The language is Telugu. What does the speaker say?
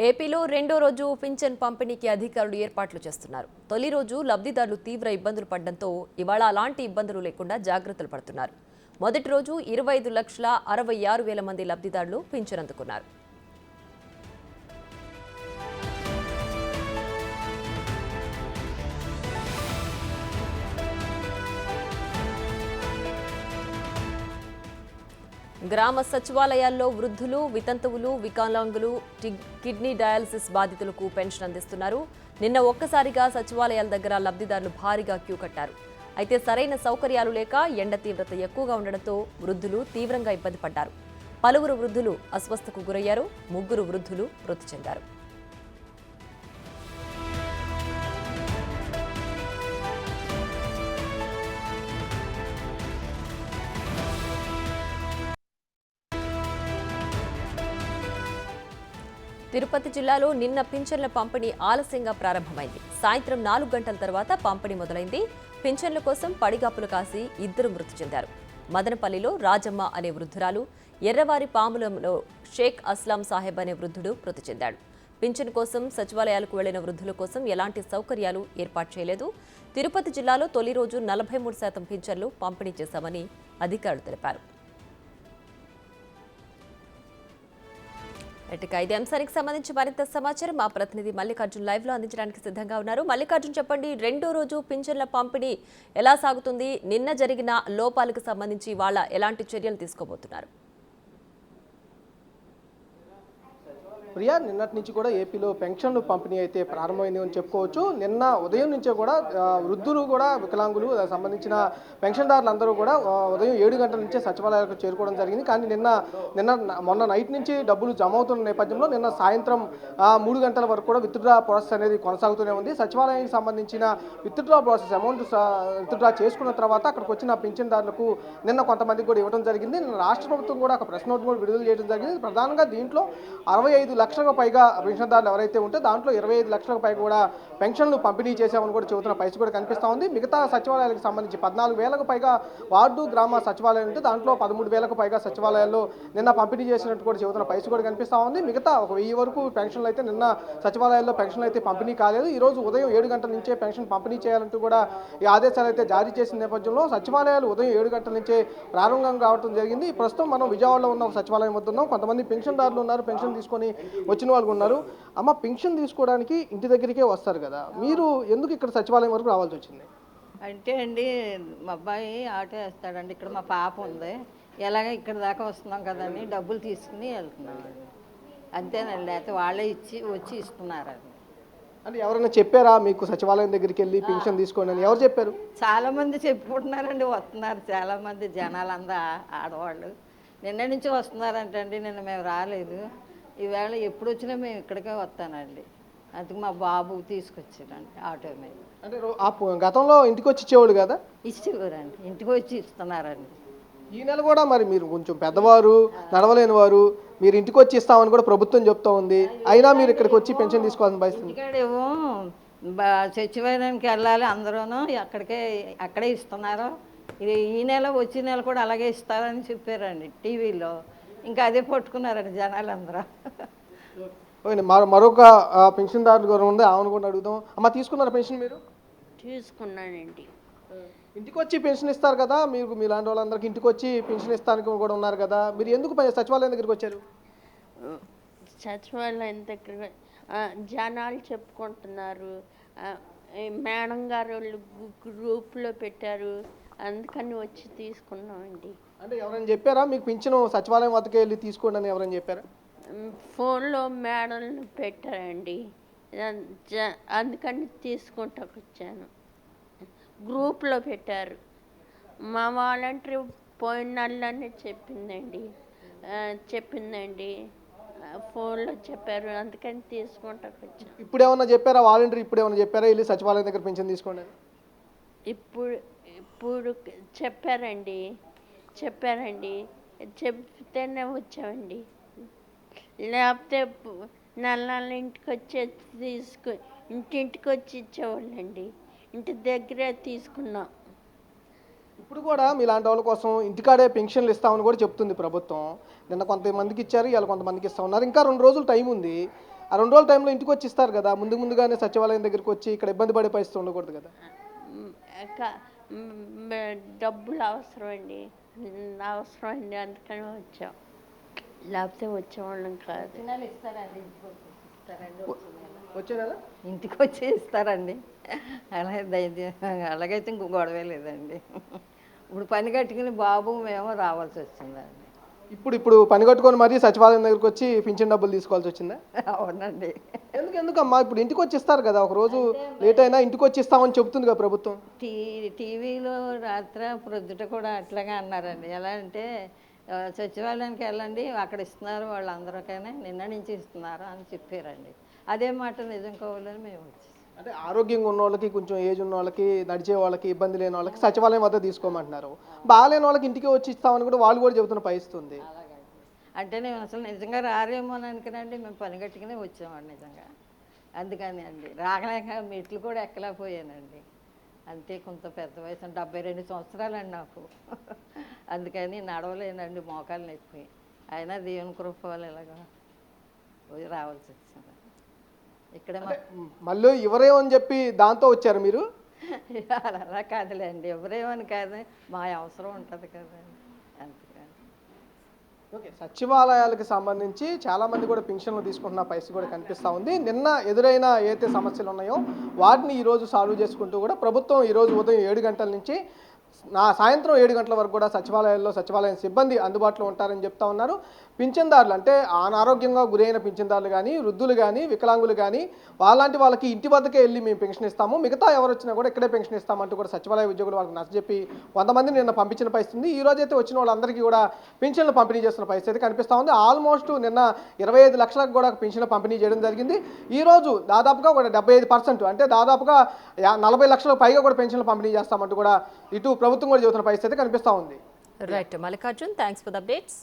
ఏపీలో రెండో రోజు పింఛన్ పంపిణీకి అధికారులు ఏర్పాట్లు చేస్తున్నారు. తొలి రోజు లబ్ధిదారులు తీవ్ర ఇబ్బందులు పడడంతో ఇవాళ అలాంటి ఇబ్బందులు లేకుండా జాగ్రత్తలు పడుతున్నారు. మొదటి రోజు 25,66,000 మంది లబ్ధిదారులు పింఛన్ అందుకున్నారు. గ్రామ సచివాలయాల్లో వృద్ధులు, వితంతువులు, వికలాంగులు, కిడ్నీ డయాలసిస్ బాధితులకు పెన్షన్ అందిస్తున్నారు. నిన్న ఒక్కసారిగా సచివాలయాల దగ్గర లబ్ధిదారులు భారీగా క్యూ కట్టారు. అయితే సరైన సౌకర్యాలు లేక ఎండ తీవ్రత ఎక్కువగా ఉండడంతో వృద్ధులు తీవ్రంగా ఇబ్బంది పడ్డారు. పలువురు వృద్ధులు అస్వస్థకు గురయ్యారు. 3 వృద్ధులు మృతి చెందారు. తిరుపతి జిల్లాలో నిన్న పింఛన్ల పంపిణీ ఆలస్యంగా ప్రారంభమైంది. సాయంత్రం 4 గంటల తర్వాత పంపిణీ మొదలైంది. పింఛన్ల కోసం పడిగాపులు కాసి 2 మృతి చెందారు. మదనపల్లిలో రాజమ్మ అనే వృద్ధురాలు, ఎర్రవారి పాములంలో షేక్ అస్లాం సాహెబ్ అనే వృద్ధుడు మృతి చెందాడు. పింఛన్ కోసం సచివాలయాలకు వెళ్లిన వృద్ధుల కోసం ఎలాంటి సౌకర్యాలు ఏర్పాటు చేయలేదు. తిరుపతి జిల్లాలో తొలి రోజు 43% పింఛన్లు పంపిణీ చేశామని అధికారులు తెలిపారు. ఇదే అంశానికి సంబంధించి మరింత సమాచారం మా ప్రతినిధి మల్లికార్జున్ లైవ్ లో అందించడానికి సిద్ధంగా ఉన్నారు. మల్లికార్జున్, చెప్పండి, రెండో రోజు పింఛన్ల పంపిణీ ఎలా సాగుతుంది? నిన్న జరిగిన లోపాలకు సంబంధించి వాళ్ళ ఎలాంటి చర్యలు తీసుకోబోతున్నారు? ప్రియా, నిన్నటి నుంచి కూడా ఏపీలో పెన్షన్లు పంపిణీ అయితే ప్రారంభమైంది అని చెప్పుకోవచ్చు. నిన్న ఉదయం నుంచే కూడా వృద్ధులు కూడా వికలాంగులు సంబంధించిన పెన్షన్దారులు అందరూ కూడా ఉదయం 7 గంటల నుంచే సచివాలయాలకు చేరుకోవడం జరిగింది. కానీ మొన్న నైట్ నుంచి డబ్బులు జమ అవుతున్న నేపథ్యంలో నిన్న సాయంత్రం 3 గంటల వరకు కూడా విత్డ్రా ప్రాసెస్ అనేది కొనసాగుతూనే ఉంది. సచివాలయానికి సంబంధించిన విత్డ్రా ప్రాసెస్ అమౌంట్ విత్డ్రా చేసుకున్న తర్వాత అక్కడికి వచ్చిన పెన్షన్దారులకు నిన్న కొంతమందికి కూడా ఇవ్వడం జరిగింది. నిన్న రాష్ట్ర ప్రభుత్వం కూడా ఒక ప్రెస్ నోట్ కూడా విడుదల చేయడం జరిగింది. ప్రధానంగా దీంట్లో 65 లక్షలకు పైగా పెన్షన్దారులు ఎవరైతే ఉంటే దాంట్లో 25 లక్షలకు పైగా కూడా పెన్షన్లు పంపిణీ చేశామని కూడా చెబుతున్న పరిస్థితి కూడా కనిపిస్తూ ఉంది. మిగతా సచివాలయాలకు సంబంధించి 14,000కు పైగా వార్డు గ్రామ సచివాలయాలు ఉంటే దాంట్లో 13,000కు పైగా సచివాలయాల్లో నిన్న పంపిణీ చేసినట్టు కూడా చెబుతున్న పరిస్థితి కూడా కనిపిస్తూ ఉంది. మిగతా 1,000 వరకు పెన్షన్లు అయితే నిన్న సచివాలయాల్లో పెన్షన్లు అయితే పంపిణీ కాలేదు. ఈ రోజు ఉదయం 7 గంటల నుంచే పెన్షన్ పంపిణీ చేయాలంటూ కూడా ఈ ఆదేశాలు అయితే జారీ చేసిన నేపథ్యంలో సచివాలయాలు ఉదయం 7 గంటల నుంచే ప్రారంభం కావడం జరిగింది. ప్రస్తుతం మనం విజయవాడలో ఉన్న సచివాలయం వద్ద ఉన్నాం. కొంతమంది పెన్షన్దారులు ఉన్నారు, పెన్షన్ తీసుకొని వచ్చిన వాళ్ళు ఉన్నారు. అమ్మ, పెన్షన్ తీసుకోవడానికి ఇంటి దగ్గరికే వస్తారు కదా, మీరు ఎందుకు ఇక్కడ సచివాలయం వరకు రావాల్సి వచ్చింది? అంటే అండి, మా అబ్బాయి ఆటో వేస్తాడండి. ఇక్కడ మా పాప ఉంది. ఎలాగ ఇక్కడ దాకా వస్తున్నాం కదండి, డబ్బులు తీసుకుని వెళ్తున్నామండి. అంతేనండి. అయితే వాళ్ళే వచ్చి ఇస్తున్నారండి. అంటే ఎవరైనా చెప్పారా మీకు సచివాలయం దగ్గరికి వెళ్ళి పెన్షన్ తీసుకోండి అని? ఎవరు చెప్పారు? చాలా మంది చెప్పుకుంటున్నారండి. వస్తున్నారు చాలామంది జనాలంతా, ఆడవాళ్ళు నిన్న నుంచి వస్తున్నారంటండి. నిన్న మేము రాలేదు. ఈవేళ ఎప్పుడు వచ్చినా మేము ఇక్కడికే వస్తానండి. అందుకు మా బాబు తీసుకొచ్చాడండి ఆటో మీద. అంటే గతంలో ఇంటికి వచ్చి ఇచ్చేవాళ్ళు కదా? ఇచ్చేవారండి, ఇంటికి వచ్చి ఇస్తున్నారండి. ఈ నెల కూడా మరి మీరు కొంచెం పెద్దవారు, నడవలేని వారు, మీరు ఇంటికి వచ్చి ఇస్తామని కూడా ప్రభుత్వం చెప్తా ఉంది. అయినా మీరు ఇక్కడికి వచ్చి పెన్షన్ తీసుకోవాల్సిన పరిస్థితి. ఇంటికాడేమో సచివాలయానికి వెళ్ళాలి, అందరూనూ అక్కడే ఇస్తున్నారు. ఈ నెల వచ్చే నెల కూడా అలాగే ఇస్తారని చెప్పారండి టీవీలో. ఇంకా అదే పట్టుకున్నారండి జనాలందరూ. మరొక పెన్షన్దారులు కూడా ఉంది, ఆమెను కూడా అడుగుదాం. అమ్మ, తీసుకున్నారా పెన్షన్? మీరు తీసుకున్నానండి. ఇంటికి వచ్చి పెన్షన్ ఇస్తారు కదా, మీరు మీలాంటి వాళ్ళందరికీ ఇంటికి వచ్చి పెన్షన్ ఇస్తానికి కూడా ఉన్నారు కదా, మీరు ఎందుకు సచివాలయం దగ్గరికి వచ్చారు? సచివాలయం దగ్గర జనాలు చెప్పుకుంటున్నారు, మేడం గారు వాళ్ళు గ్రూప్లో పెట్టారు, అందుకని వచ్చి తీసుకున్నామండి. అంటే ఎవరైనా చెప్పారా మీకు పింఛను సచివాలయం వద్దకే వెళ్ళి తీసుకోండి అని ఎవరైనా చెప్పారా? ఫోన్లో మేడంలు పెట్టారండి, అందుకని తీసుకుంటాకు వచ్చాను. గ్రూప్లో పెట్టారు. మా వాలంటీర్ పోయిన నెలలోనే చెప్పిందండి, ఫోన్లో చెప్పారు, అందుకని తీసుకుంటాకు వచ్చాను. ఇప్పుడు ఏమన్నా చెప్పారా వాలంటీర్? ఇప్పుడు ఏమన్నా చెప్పారా వెళ్ళి సచివాలయం దగ్గర పెన్షన్ తీసుకోండి అని? ఇప్పుడు చెప్పారండి, చెప్తేనే వచ్చామండి. లేకపోతే నెల ఇంటికి వచ్చి ఇంటింటికి వచ్చి ఇచ్చేవాళ్ళండి. ఇంటి దగ్గరే తీసుకున్నాం. ఇప్పుడు కూడా మీలాంటి వాళ్ళ కోసం ఇంటికాడే పెన్షన్లు ఇస్తామని కూడా చెప్తుంది ప్రభుత్వం. నిన్న కొంతమందికి ఇచ్చారు, ఇవాళ కొంతమందికి ఇస్తా ఉన్నారు. ఇంకా 2 రోజులు టైం ఉంది. ఆ 2 రోజుల టైంలో ఇంటికి వచ్చి ఇస్తారు కదా, ముందుగానే సచివాలయం దగ్గరికి వచ్చి ఇక్కడ ఇబ్బంది పడే పరిస్థితి ఉండకూడదు కదా. డబ్బులు అవసరం అండి, అవసరం అండి, అందుకని వచ్చాం, లేకపోతే వచ్చేవాళ్ళం కాదు. ఇస్తారండి, ఇస్తారండి, వచ్చే నెల ఇంటికి వచ్చి ఇస్తారండి. అలాగైతే ఇంకో గొడవే లేదండి. ఇప్పుడు పని కట్టుకుని బాబు మేము రావాల్సి వచ్చిందండి. ఇప్పుడు పని కట్టుకొని మరీ సచివాలయం దగ్గరికి వచ్చి పింఛన్ డబ్బులు తీసుకోవాల్సి వచ్చిందా? అవునండి. ఎందుకమ్మా, ఇప్పుడు ఇంటికి వచ్చి ఇస్తారు కదా, ఒక రోజు లేట్ అయినా ఇంటికి వచ్చి ఇస్తామని చెప్తుంది కదా ప్రభుత్వం. టీవీలో రాత్రి ప్రొద్దుట కూడా అట్లాగే అన్నారండి. ఎలా అంటే సచివాలయానికి వెళ్ళండి, అక్కడ ఇస్తున్నారు వాళ్ళందరికైనా, నిన్న నుంచి ఇస్తున్నారు అని చెప్పారండి. అదే మాట నిజం కావాలని మేము వచ్చి, అంటే ఆరోగ్యంగా ఉన్న వాళ్ళకి, కొంచెం ఏజ్ ఉన్న వాళ్ళకి, నడిచే వాళ్ళకి, ఇబ్బంది లేని వాళ్ళకి సచివాలయం వద్ద తీసుకోమంటున్నారు. బాగాలేని వాళ్ళకి ఇంటికి వచ్చి ఇస్తామని కూడా వాళ్ళు కూడా చెబుతున్న పరిస్థితుంది. అంటే నేను అసలు నిజంగా రారేమో అని అనుకునండి, మేము పని కట్టుకునే వచ్చామండి నిజంగా. అందుకని అండి రాగలేక మెట్లు కూడా ఎక్కలేకపోయానండి. అంతే, కొంత పెద్ద వయసు, 72 సంవత్సరాలండి నాకు. అందుకని నడవలేనండి, మోకాలు నొప్పి. అయినా దేవుని కృప వల్ల ఇలాగా రావాల్సి వచ్చింది. ఇక్కడ మళ్ళీ ఎవరేమని చెప్పి దాంతో వచ్చారు మీరు? అలా కాదులేండి, ఎవరేమని కాదు, మా అవసరం ఉంటుంది కదండి, అందుకని. ఓకే, సచివాలయాలకు సంబంధించి చాలామంది కూడా పెన్షన్లు తీసుకుంటున్న పరిస్థితి కూడా కనిపిస్తూ ఉంది. నిన్న ఎదురైన ఏదైతే సమస్యలు ఉన్నాయో వాటిని ఈరోజు సాల్వ్ చేసుకుంటూ కూడా ప్రభుత్వం ఈరోజు ఉదయం 7 గంటల నుంచి సాయంత్రం 7 గంటల వరకు కూడా సచివాలయం సిబ్బంది అందుబాటులో ఉంటారని చెప్తా ఉన్నారు. పింఛన్దారులు అంటే అనారోగ్యంగా గురైన పింఛన్దారులు కానీ, వృద్ధులు కానీ, వికలాంగులు కానీ, వాళ్ళంటి వాళ్ళకి ఇంటి వద్దకే వెళ్ళి మేము పెన్షన్ ఇస్తాము, మిగతా ఎవరు వచ్చినా కూడా ఇక్కడే పెన్షన్ ఇస్తామంటూ కూడా సచివాలయ ఉద్యోగులు వాళ్ళకి నచ్చజెప్పి 100 మందిని నిన్న పంపించిన పరిస్థితి. ఈ రోజైతే వచ్చిన వాళ్ళందరికీ కూడా పెన్షన్లు పంపిణీ చేస్తున్న పరిస్థితి కనిపిస్తూ ఉంది. ఆల్మోస్ట్ నిన్న 25 లక్షలకు కూడా పెన్షన్లు పంపిణీ చేయడం జరిగింది. ఈ రోజు దాదాపుగా కూడా 75%, అంటే దాదాపుగా 40 లక్షలకు పైగా కూడా పెన్షన్లు పంపిణీ చేస్తామంటూ కూడా ఇటు ప్రభుత్వం కూడా చెబుతున్న పరిస్థితి కనిపిస్తూ ఉంది. Right Mallikarjun, thanks for the updates.